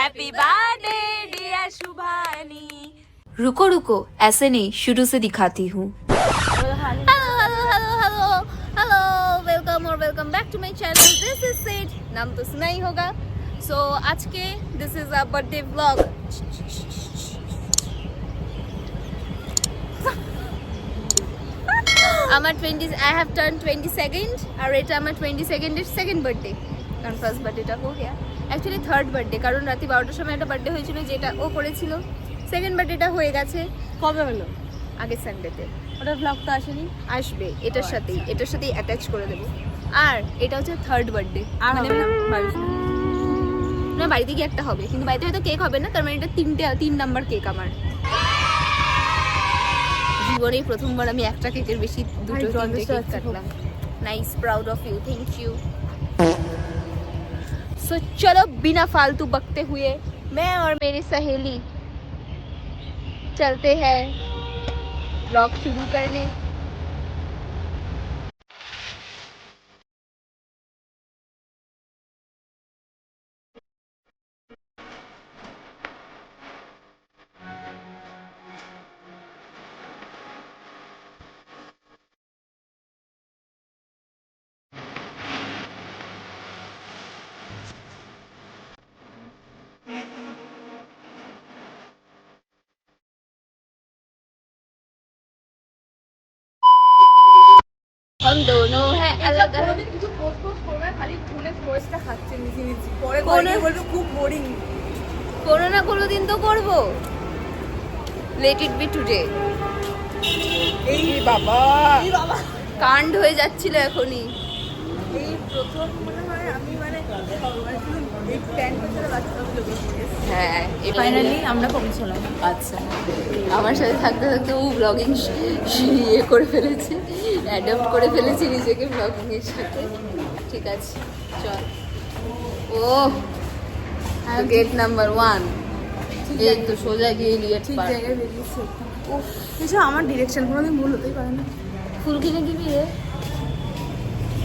Happy birthday dear शुभानी। रुको रुको, ऐसे नहीं, शुरू से दिखाती हूँ। हेलो वेलकम और welcome back to my channel. This is सेड, नाम तो सुना ही होगा। सो आज के this is a birthday vlog. আমার 20 आई हैव टर्न 22 আর এটা আমার 22 এর সেকেন্ড বার্থডে, কারণ ফার্স্ট বার্থডেটা হয়ে গিয়া অ্যাকচুয়ালি থার্ড বার্থডে, কারণ রাতে 12টার সময় একটা বার্থডে হয়েছিল যেটা ও করেছিল। সেকেন্ড বার্থডেটা হয়ে গেছে কবে হলো? আগের সানডেতে। ওটার ব্লগ তো আসেনি। আসবে এটার সাথেই অ্যাটাচ করে দেবো। আর এটা হচ্ছে থার্ড বার্থডে। আর হবে না ভাবিস না। না, বাড়িতে গিয়ে একটা হবে, কিন্তু বাড়িতে হয়তো কেক হবে না, তার মানে এটা 3 নাম্বার কেক আমার। জীবনেই প্রথমবার আমি একটা কেকের বেশি দুটো তিনটে কেক কাটলাম। Nice, proud of you, thank you. So चलो बिना फालतू बकते हुए मैं और मेरी सहेली चलते हैं व्लॉग शुरू करने। हम दोनों हैं अलग अलग। কিছু পোস্ট করবে, খালি ফোনে ভয়েসটা খাচ্ছে নিচে নিচে, পরে কোনো- বলবে খুব বোরিং। কোনো না কোনো দিন তো করবো। Let it be today. এই বাবা কাণ্ড হয়ে যাচ্ছিল এখনই। এই প্রথম মনে হয় আমি এই প্যান্টটা ছেড়ে বাচ্চাটা লোকে হ্যাঁ, ফাইনালি আমরা পৌঁছলাম। আচ্ছা, আমার সাথে থাকতে থাকতে ও ব্লগিং ইয়ে করে ফেলেছে, অ্যাডাপ্ট করে ফেলেছে নিজেকে ব্লগিং এর সাথে। ঠিক আছে, চল। ও গেট নাম্বার 1, এই তো সোজা গিয়ে লিয়েট ঠিক পার্ক। জায়গায় বেরিয়েছে। উফ, কিছু আমার ডিরেকশন কোনোদিন ভুল হতেই পারে না। ফুল কিনে দিবি রে?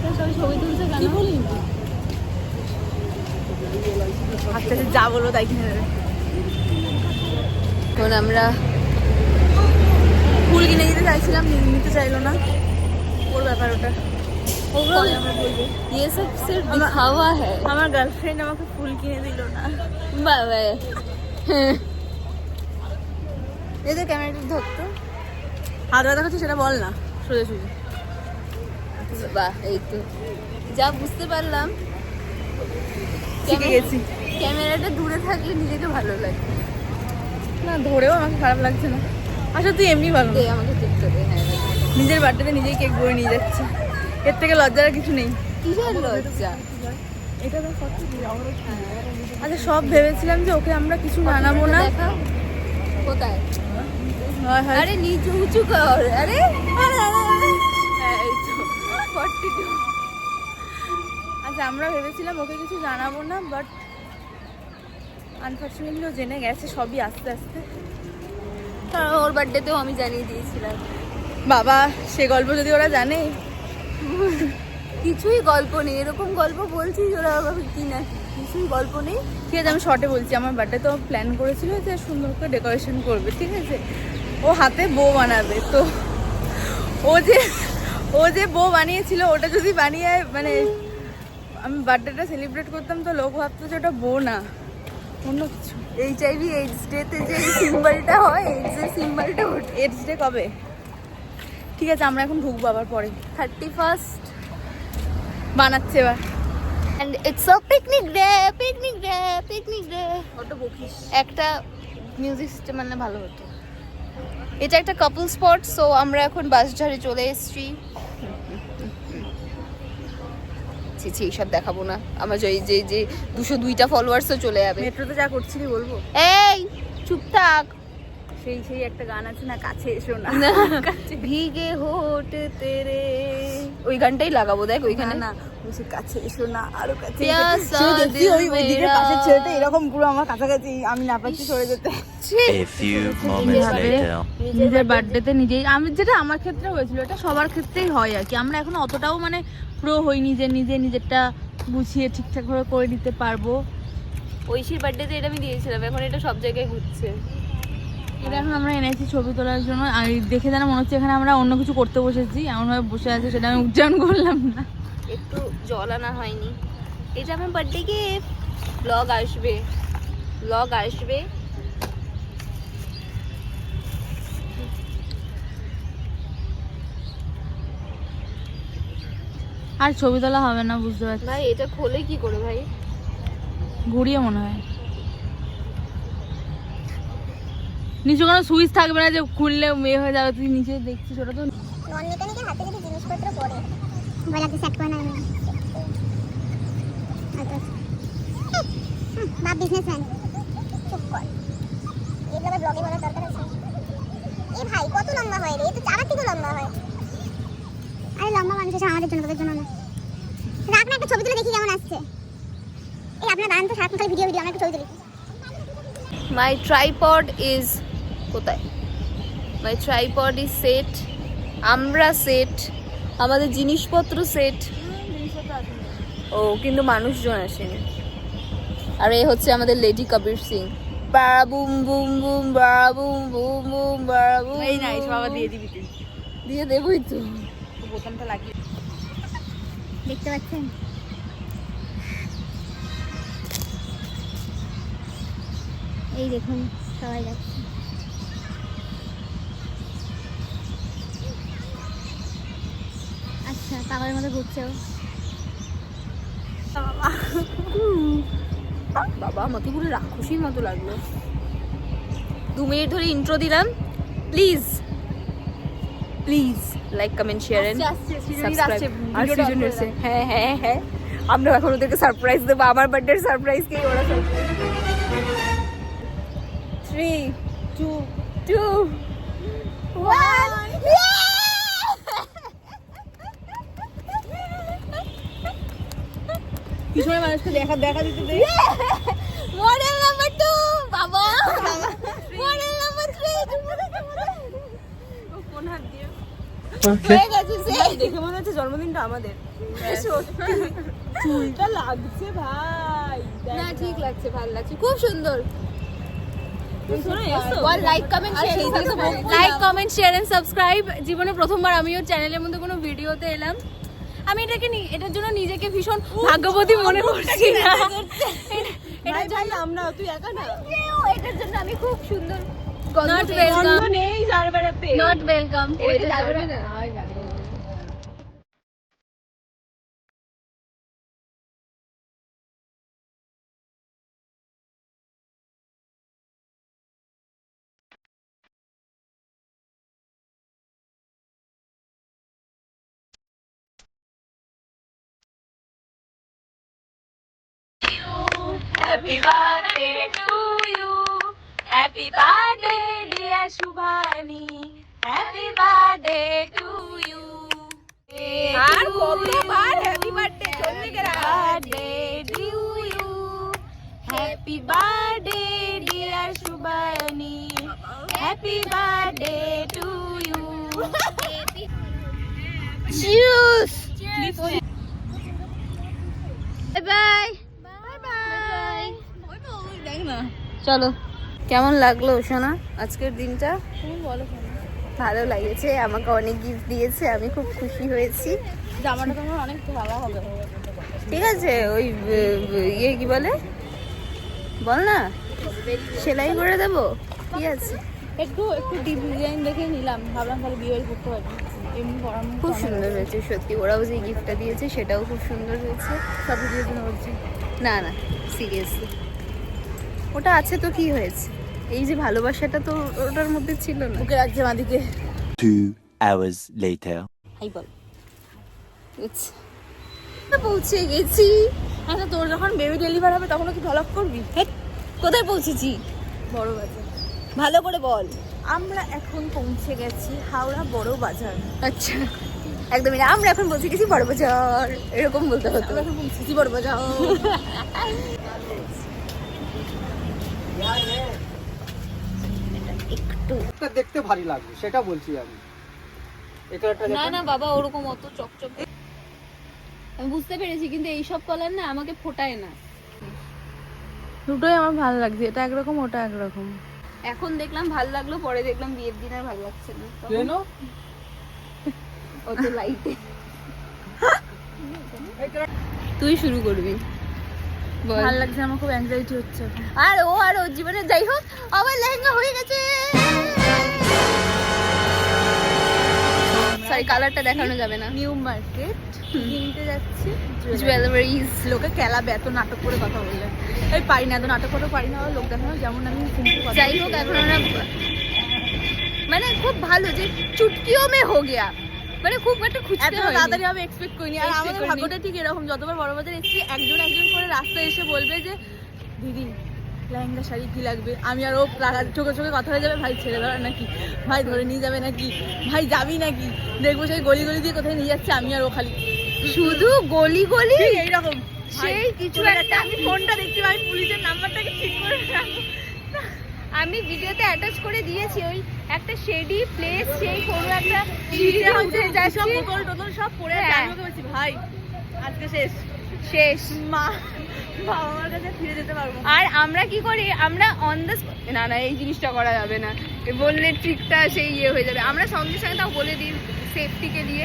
সবাই ছবি তুলছে কেন? কি বলি আচ্ছা যা বলবো তাই কিনে দেবে। এখন আমরা ফুল কিনে দিতে চাইছিলাম, নিতে চাইলো না। ওর ব্যাপার ওটা, পরে আমরা বলবো। ये सब सिर्फ दिखावा है। আমার গার্লফ্রেন্ড আমাকে ফুল কিনে দিল না। বাবা, এদের ক্যামেরাটা ধরতো। হাত ব্যথা করছে সেটা বল না, সোজা সোজা। বাহ, এই তো যা বুঝতে পারলাম। শিখে গেছি। ক্যামেরাটা দূরে থাকলে নিজেকে ভালো লাগে। না ধরেও আমাকে খারাপ লাগছে না। আচ্ছা তুই এমনি ভালো দে আমাকে দেখতে দে। হ্যাঁ, নিজের বার্থডেতে নিজেই কেক বয়ে নিয়ে যাচ্ছে, এর থেকে লজ্জার আর কিছু নেই। কিসের লজ্জা? এটা তো আচ্ছা সব ভেবেছিলাম যে ওকে আমরা কিছু জানাবো না। দেখাও কোথায়? হয় হয়। আরে নিচু উঁচু কর। আরে আরে, আরে, আরে। হ্যাঁ, এই তো 42। আচ্ছা আমরা ভেবেছিলাম ওকে কিছু জানাবো না, বাট আনফর্চুনেটলি ও জেনে গেছে সবই আস্তে আস্তে। কারণ ওর বার্থডেতেও আমি জানিয়ে দিয়েছিলাম। বাবা সে গল্প যদি ওরা জানে। কিছুই গল্প নেই, এরকম গল্প বলছিস ওরা আবার কি না, কিছুই গল্প নেই। ঠিক আছে আমি শর্টে বলছি, আমার বার্থডে তো প্ল্যান করেছিল যে সুন্দর করে ডেকোরেশন করবে, ঠিক আছে, ও হাতে বউ বানাবে। তো ও যে বউ বানিয়েছিল ওটা যদি বানিয়ে মানে আমি বার্থডেটা সেলিব্রেট করতাম তো লোক ভাবতো যে ওটা বউ না, অন্য কিছু। HIV AIDS ডেতে যে সিম্বলটা হয়, AIDS এর সিম্বলটা ওঠে। এডস ডে কবে? ঠিক আছে আমরা এখন ঢুকবো আবার পরে। 31st বানাচ্ছে এবার। and it's a picnic day, picnic day, picnic day. ওটা বকিস। একটা মিউজিক সিস্টেম আনলে ভালো হতো। এটা একটা কাপল স্পট, সো আমরা এখন বাসঝাড়ে চলে এসেছি। ছি এইসব দেখাবো না, আমার যে 202টা ফলোয়ার্সও চলে যাবে। মেট্রোতে যা করছিলি বলবো। এই চুপ থাক। সেই একটা গান আছে না, কাছে এসো না। ভিগে হোট তেরে, ওই গানটাই লাগাবো। দেখ ওইখানে না বসে কাছে এসো না, আরো কাছে প্যাসা ওইদিকে দিল পাশের মেরা। ছেলেটা এরকম পুরো আমার কাছাকাছি, আমি না পাচ্ছি সরে যেতে। A few moments later. নিজের বার্থডেতে নিজেই, আমি যেটা আমার ক্ষেত্রে হয়েছিল এটা সবার ক্ষেত্রেই হয় আর কি। আমরা এখন অতটাও মানে প্রো হইনি যে নিজেরটা গুছিয়ে ঠিকঠাক ভাবে করে নিতে পারবো। ঐশীর বার্থডেতে এটা আমি দিয়েছিলাম, এখন এটা সব জায়গায় ঘুরছে। এটা এখন আমরা এনেছি ছবি তোলার জন্য, আর দেখে যেন মনে হচ্ছে এখানে আমরা অন্য কিছু করতে বসেছি, এমনভাবে বসে আছে সেটা আমি উচ্চারণ করলাম না। একটু জল আনা হয়নি। এটা আমার বার্থডে গিফট। ব্লগ আসবে, ব্লগ আসবে। আর ছবি তোলা হবে না, বুঝতে পারছি। ভাই এটা খোলে কি করে ভাই? ঘুরিয়ে মনে হয় নিচে কোনো সুইচ থাকবে না যে খুললে মেয়ে হয়ে যাবে, তুই নিচে দেখছিস ওটা তো। নন মেকানিকের হাতে যদি জিনিসপত্র পড়ে বলাতে সেট করে না বাপ বিজনেসম্যান চুপ কর, এগুলো আবার ব্লগে বলার দরকার আছে? এ ভাই কত লম্বা হয় রে, এ তো চারা থেকে লম্বা হয়। আরে লম্বা মানুষ আছে আমাদের জন্য, তোদের জন্য না। রাখ না, একটা ছবি তুলে দেখি কেমন আসছে। এই আপনার দাঁড়ান তো, সারাক্ষণ খালি ভিডিও আমরা একটা ছবি তুলি। মাই ট্রাইপড ইজ কোথায়? মাই ট্রাইপড ইজ সেট, আমরা সেট, আমাদের জিনিসপত্র সেট। ও কিন্তু মানুষজন আসেনি। আর এই হচ্ছে আমাদের লেডি কবির সিং। বাবুম বুম বুম বাবুম বুম বুম বাবুম। এই না, এসব আবার দিয়ে দিবি তুই। দিয়ে দেবই তো। বোতামটা লাগিয়ে দেখতে পাচ্ছেন এই দেখুন সবাই যাচ্ছে। আচ্ছা পাগলের মতো ঘুরছেও। বাবা আমাকে পুরো রাক্ষসীর মতো লাগলো। 2 মিনিট ধরে ইন্ট্রো দিলাম। Please please like comment share and subscribe. আর সৃজন এসে হ্যাঁ হ্যাঁ হ্যাঁ, আমরা এখন ওদেরকে সারপ্রাইজ দেবো। আমার বার্থডের সারপ্রাইজ কে ওরা সারপ্রাইজ। 3 2 1 পিছনে মানুষকে দেখা দিতে দে। মডেল নাম্বার 2 বাবা, মডেল নাম্বার 3 কোন হাত দিয়ে হয়ে গেছে সে। দেখে মনে হচ্ছে জন্মদিনটা আমাদের। চুলটা লাগছে ভাই, না ঠিক লাগছে, ভালো লাগছে, খুব সুন্দর। শোনো এসো। বল like comment share, like comment share and subscribe. জীবনে প্রথমবার আমি ওর চ্যানেলের মধ্যে কোনো ভিডিওতে এলাম। আমি এটার জন্য নিজেকে ভীষণ ভাগ্যবতী মনে করছি না। এটা চাই আমরা, তুই একা না। এটার জন্য আমি খুব সুন্দর। নট ওয়েলকাম নেই যার বেড়াতে, নট ওয়েলকাম। এটা যাবে না। Happy birthday to you. Happy birthday dear Shubhani. Happy birthday to you. আর কতবার হ্যাপি বার্থডে চলবে গেরা। Birthday to you. Happy birthday dear Shubhani. Happy birthday to you. চিউস। Bye bye. দেখ না চলো, কেমন লাগলো সোনা আজকের দিনটা? ভালো লাগেছে, আমাকে অনেক গিফট দিয়েছে, আমি খুব খুশি হয়েছি। জামাটা তোমার অনেক ভালো হবে। ঠিক আছে, ওই ইয়ে কি বলে বল না, সেলাই করে দেবো। ঠিক আছে, একটু ডিজাইন দেখে নিলাম, ভাবলাম তাহলে বিয়ে করতে পারবি। এমনি পরানো খুব সুন্দর হয়েছে সত্যি। ওরাও যে গিফটটা দিয়েছে সেটাও খুব সুন্দর হয়েছে। সব ভিডিওর জন্য বলছি। না না সিরিয়াসলি, ওটা আছে তো কি হয়েছে? এই যে ভালোবাসাটা তো ওটার মধ্যে ছিল না। বুকে রাখছে মাদিকে। 2 hours later. হাই বল। পৌঁছে গেছি। আচ্ছা তোর যখন বেবি ডেলিভার হবে তখন কি ভ্লগ করবি? কোথায় পৌঁছেছি? বড় বাজার। ভালো করে বল। আমরা এখন পৌঁছে গেছি হাওড়া বড় বাজার। আচ্ছা একদমই না, আমরা এখন পৌঁছে গেছি বড় বাজার, এরকম বলতে হতো। আমরা এখন পৌঁছেছি বড় বাজার। একটু দেখতে ভারী লাগবে সেটা বলছি আমি। এটা না না বাবা, ওরকম অত চকচক আমি বুঝতে পেরেছি, কিন্তু এইসব কালার না আমাকে ফোটায় না। দুটোই আমার ভালো লাগছে, এটা একরকম ওটা একরকম। এখন দেখলাম ভাল লাগলো, পরে দেখলাম বিয়ের দিন আর ভালো লাগছে না। কেন? অত লাইটে তুই শুরু করবি বল। ভালো লাগছে, আমার খুব অ্যাংজাইটি হচ্ছে এখন। আর ওর জীবনে যাই হোক আমার লেহেঙ্গা হয়ে গেছে। সরি, কালারটা দেখানো যাবে না। নিউ মার্কেট কিনতে যাচ্ছি জুয়েলারিজ। লোকে কেলাবে এত নাটক করে কথা বললে। এই পারি না, এত নাটক করে পারি না, লোক দেখানো, যেমন আমি সিম্পল কথা যাই হোক এখন আমরা মানে খুব ভালো যে চুটকিও মে হো গিয়া, মানে খুব একটা এত খুঁজতে হয় তাড়াতাড়ি আমি এক্সপেক্ট করিনি। আর Expect আমাদের করিনি। ভাগ্যটা ঠিক এরকম, যতবার বড় বাজার এসেছি একজন করে রাস্তায় এসে বলবে যে দিদি লেহেঙ্গা শাড়ি কি লাগবে, আমি আর ও চোখে চোখে কথা হয়ে যাবে, ভাই ছেড়ে ধরে নাকি, ভাই ধরে নিয়ে যাবে নাকি, ভাই যাবি নাকি, দেখবো সেই গলি গলি দিয়ে কোথায় নিয়ে যাচ্ছে, আমি আর ও খালি শুধু গলি গলি এইরকম সেই কিছু একটা। আমি ফোনটা দেখছি, আমি পুলিশের নাম্বারটাকে ঠিক করে রাখবো। আমি ভিডিওতে অ্যাটাচ করে দিয়েছি ওই একটা শেডি প্লেস, সেই কোনো একটা সিঁড়িতে উঠে সব যাচ্ছি, বোতল টোতল সব পড়ে আছে। হ্যাঁ। আমি ওকে বলছি ভাই আজকে শেষ, শেষ। বাবা মার কাছে ফিরে যেতে পারবো না। আর আমরা কি করি, আমরা অন দ্য না এই জিনিসটা করা যাবে না, এ বললে ট্রিকটা সেই ইয়ে হয়ে যাবে। আমরা সঙ্গে সঙ্গে তাও বলে দিই সেফটিকে দিয়ে।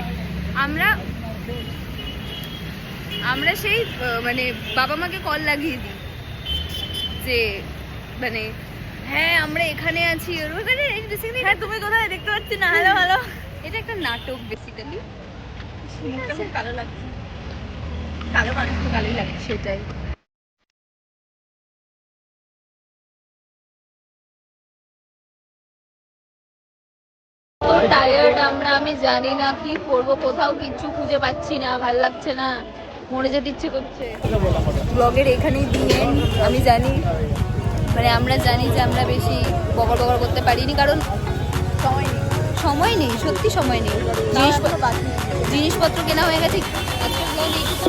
আমরা সেই মানে বাবা মাকে কল লাগিয়ে দিই যে মানে হ্যাঁ আমরা এখানে আছি, হ্যাঁ তুমি কোথায় দেখতে পাচ্ছি না, হ্যালো হ্যালো। এটা একটা নাটক বেসিক্যালি। খুব কালো লাগছে, কালো মানুষ তো কালোই লাগে, সেটাই। টায়ার্ড আমরা, আমি জানি না কি করবো, কোথাও কিচ্ছু খুঁজে পাচ্ছি না, ভাল লাগছে না, মরে যেতে ইচ্ছে করছে। ব্লগের এখানেই দিয়ে আমি জানি, মানে আমরা জানি যে আমরা বেশি বকর বকর করতে পারিনি, কারণ সময় নেই, সত্যি সময় নেই। জিনিসপত্র কেনা হয়ে গেছে, আজকের ব্লগ এইটুকু।